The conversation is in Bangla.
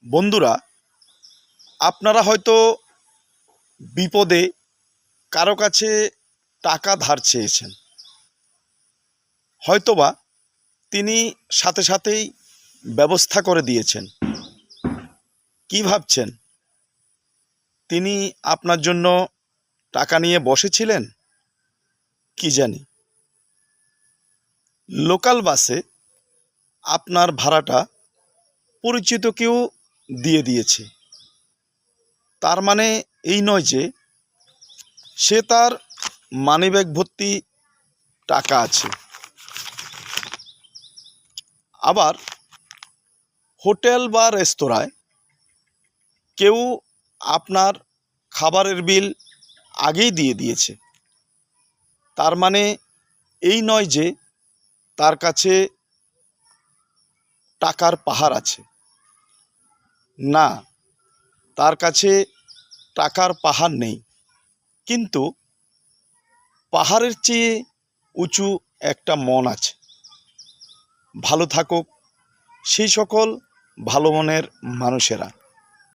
বন্ধুরা, আপনারা হয়তো বিপদে কারো কাছে টাকা ধার চেয়েছেন, হয়তোবা তিনি সাথে সাথেই ব্যবস্থা করে দিয়েছেন। কি ভাবছেন তিনি আপনার জন্য টাকা নিয়ে বসেছিলেন? কি জানি, লোকাল বাসে আপনার ভাড়াটা পরিচিত কেউ দিয়ে দিয়েছে। তার মানে এই নয় যে সে তার মানিব্যাগ ভর্তি টাকা আছে। আবার হোটেল বা রেস্তোরাঁয় কেউ আপনার খাবারের বিল আগেই দিয়ে দিয়েছে। তার মানে এই নয় যে তার কাছে টাকার পাহাড় আছে। না, তার কাছে টাকার পাহাড় নেই, কিন্তু পাহাড়ের চেয়ে উঁচু একটা মন আছে। ভালো থাকুক সেই সকল ভালো মনের মানুষেরা।